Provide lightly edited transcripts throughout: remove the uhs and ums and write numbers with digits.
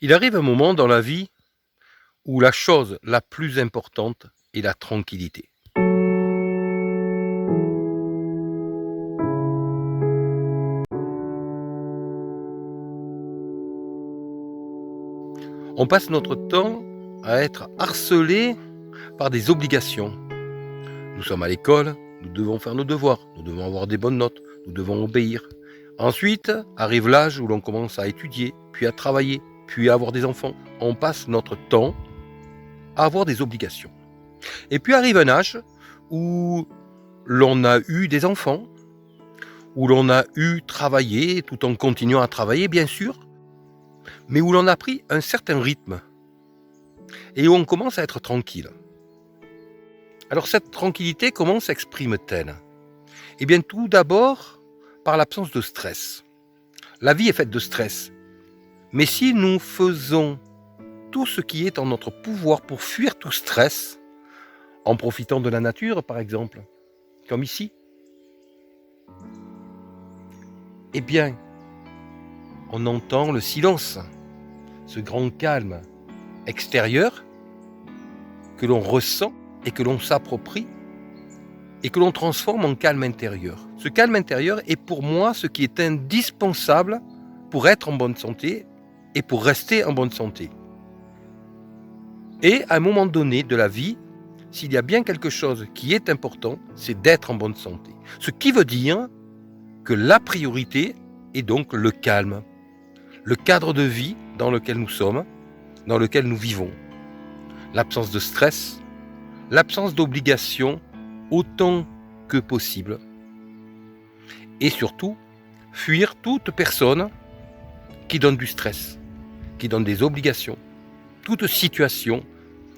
Il arrive un moment dans la vie où la chose la plus importante est la tranquillité. On passe notre temps à être harcelé par des obligations. Nous sommes à l'école, nous devons faire nos devoirs, nous devons avoir des bonnes notes, nous devons obéir. Ensuite arrive l'âge où l'on commence à étudier, puis à travailler, puis à avoir des enfants. On passe notre temps à avoir des obligations. Et puis arrive un âge où l'on a eu des enfants, où l'on a eu travaillé tout en continuant à travailler bien sûr, mais où l'on a pris un certain rythme et où on commence à être tranquille. Alors cette tranquillité, comment s'exprime-t-elle? Eh bien tout d'abord par l'absence de stress. La vie est faite de stress. Mais si nous faisons tout ce qui est en notre pouvoir pour fuir tout stress, en profitant de la nature par exemple, comme ici, eh bien, on entend le silence, ce grand calme extérieur que l'on ressent et que l'on s'approprie et que l'on transforme en calme intérieur. Ce calme intérieur est pour moi ce qui est indispensable pour être en bonne santé et pour rester en bonne santé. Et à un moment donné de la vie, s'il y a bien quelque chose qui est important, c'est d'être en bonne santé. Ce qui veut dire que la priorité est donc le calme, le cadre de vie dans lequel nous sommes, dans lequel nous vivons. L'absence de stress, l'absence d'obligation autant que possible. Et surtout, fuir toute personne qui donne du stress, qui donne des obligations, toute situation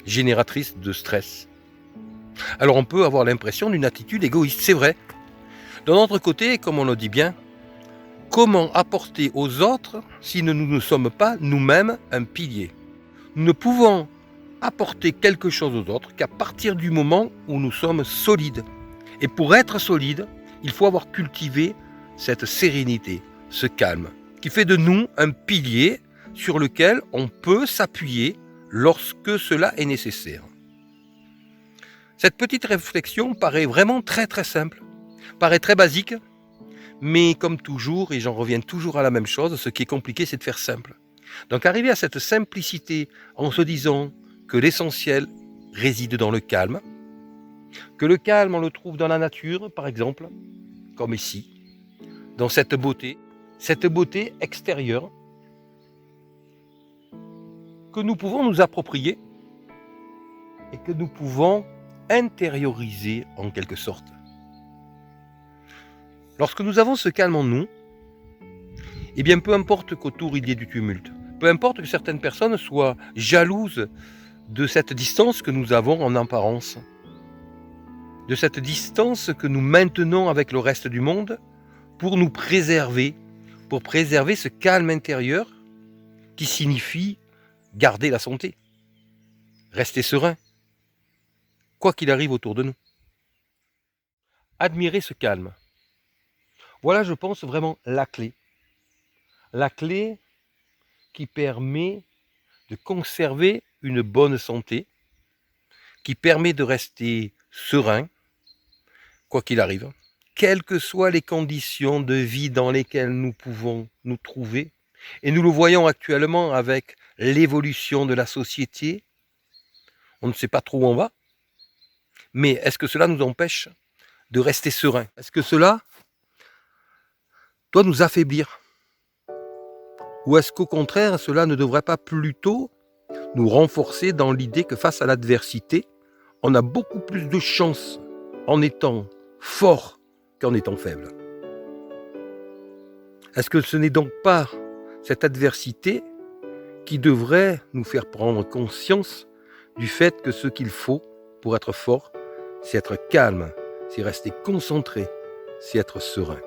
génératrice de stress. Alors on peut avoir l'impression d'une attitude égoïste, c'est vrai. D'un autre côté, comme on le dit bien, comment apporter aux autres si nous ne sommes pas nous-mêmes un pilier? Nous ne pouvons apporter quelque chose aux autres qu'à partir du moment où nous sommes solides. Et pour être solide, il faut avoir cultivé cette sérénité, ce calme, qui fait de nous un pilier sur lequel on peut s'appuyer lorsque cela est nécessaire. Cette petite réflexion paraît vraiment très très simple, paraît très basique, mais comme toujours, et j'en reviens toujours à la même chose, ce qui est compliqué, c'est de faire simple. Donc arriver à cette simplicité en se disant que l'essentiel réside dans le calme, que le calme on le trouve dans la nature, par exemple, comme ici, dans cette beauté extérieure que nous pouvons nous approprier et que nous pouvons intérioriser en quelque sorte. Lorsque nous avons ce calme en nous, eh bien peu importe qu'autour il y ait du tumulte, peu importe que certaines personnes soient jalouses de cette distance que nous avons en apparence, de cette distance que nous maintenons avec le reste du monde pour nous préserver, pour préserver ce calme intérieur qui signifie garder la santé, rester serein, quoi qu'il arrive autour de nous. Admirer ce calme. Voilà, je pense, vraiment la clé. La clé qui permet de conserver une bonne santé, qui permet de rester serein, quoi qu'il arrive, quelles que soient les conditions de vie dans lesquelles nous pouvons nous trouver. Et nous le voyons actuellement avec l'évolution de la société. On ne sait pas trop où on va. Mais est-ce que cela nous empêche de rester serein? Est-ce que cela doit nous affaiblir? Ou est-ce qu'au contraire, cela ne devrait pas plutôt nous renforcer dans l'idée que face à l'adversité, on a beaucoup plus de chance en étant fort qu'en étant faible? Est-ce que ce n'est donc pas cette adversité qui devrait nous faire prendre conscience du fait que ce qu'il faut pour être fort, c'est être calme, c'est rester concentré, c'est être serein?